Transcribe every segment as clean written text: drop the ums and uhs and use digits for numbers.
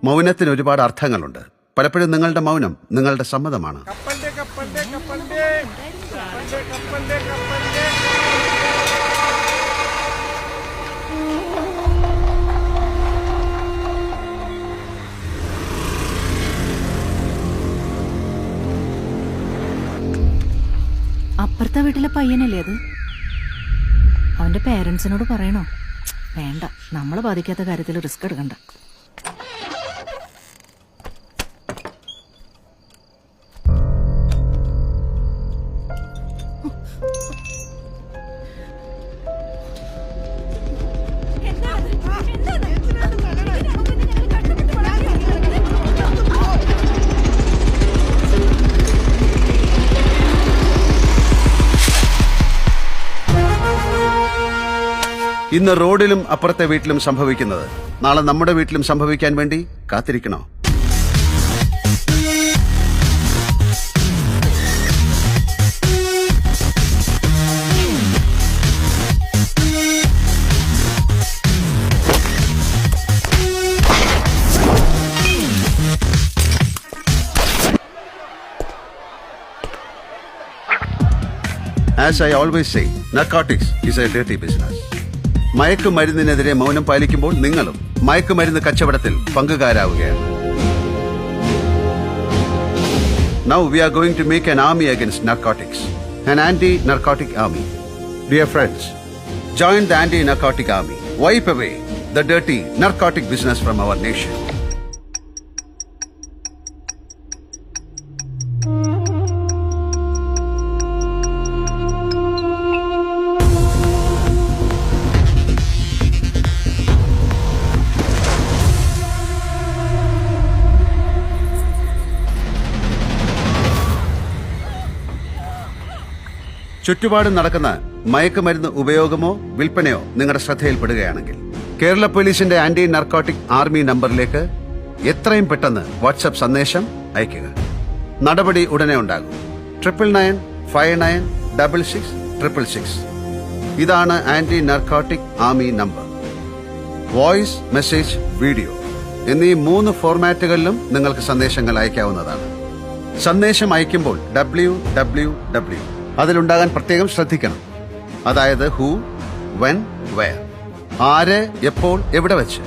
മൗനത്തിന് ഒരുപാട് അർത്ഥങ്ങളുണ്ട്. പലപ്പോഴും നിങ്ങളുടെ മൗനം നിങ്ങളുടെ സമ്മതമാണ്. അപ്പുറത്തെ വീട്ടിലെ പയ്യനല്ലേ അത്? അവന്റെ പേരൻസിനോട് പറയണോ? വേണ്ട, നമ്മളെ ബാധിക്കാത്ത കാര്യത്തിൽ റിസ്ക് എടുക്കണ്ട. ഇന്ന് റോഡിലും അപ്പുറത്തെ വീട്ടിലും സംഭവിക്കുന്നത് നാളെ നമ്മുടെ വീട്ടിലും സംഭവിക്കാൻ വേണ്ടി കാത്തിരിക്കണോ? As I always say, narcotics is a dirty business. മയക്കുമരുന്നിനെതിരെ മൗനം പാലിക്കുമ്പോൾ നിങ്ങളും മയക്കുമരുന്ന് കച്ചവടത്തിൽ പങ്കുകാരാവുകയാണ്. Now we are going to make an army against narcotics, an anti-narcotic army. Dear friends, join the anti-narcotic army. Wipe away the dirty narcotic business from our nation. ചുറ്റുപാടും നടക്കുന്ന മയക്കുമരുന്ന് ഉപയോഗമോ വിൽപ്പനയോ നിങ്ങളുടെ ശ്രദ്ധയിൽപ്പെടുകയാണെങ്കിൽ കേരള പോലീസിന്റെ anti narcotic army നമ്പറിലേക്ക് എത്രയും പെട്ടെന്ന് WhatsApp സന്ദേശം അയയ്ക്കുക. നടപടി ഉടനെ ഉണ്ടാകും. 9959966666. ഇതാണ് anti narcotic army number. Voice, message, video എന്നീ 3 ഫോർമാറ്റുകളിലും നിങ്ങൾക്ക് സന്ദേശങ്ങൾ അയക്കാവുന്നതാണ്. സന്ദേശം അയക്കുമ്പോൾ www അതിലുണ്ടാകാൻ പ്രത്യേകം ശ്രദ്ധിക്കണം. അതായത് ഹൂ, വെൻ, വെയർ, ആര്, എപ്പോൾ, എവിടെ വെച്ച്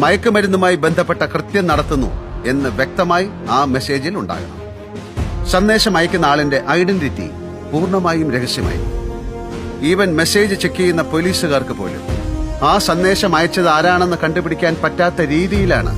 മയക്കുമരുന്നുമായി ബന്ധപ്പെട്ട കൃത്യം നടത്തുന്നു എന്ന് വ്യക്തമായി ആ മെസ്സേജിൽ ഉണ്ടാകണം. സന്ദേശം അയക്കുന്ന ആളിന്റെ ഐഡന്റിറ്റി പൂർണ്ണമായും രഹസ്യമായി. ഈവൻ മെസ്സേജ് ചെക്ക് ചെയ്യുന്ന പോലീസുകാർക്ക് പോലും ആ സന്ദേശം അയച്ചത് ആരാണെന്ന് കണ്ടുപിടിക്കാൻ പറ്റാത്ത രീതിയിലാണ്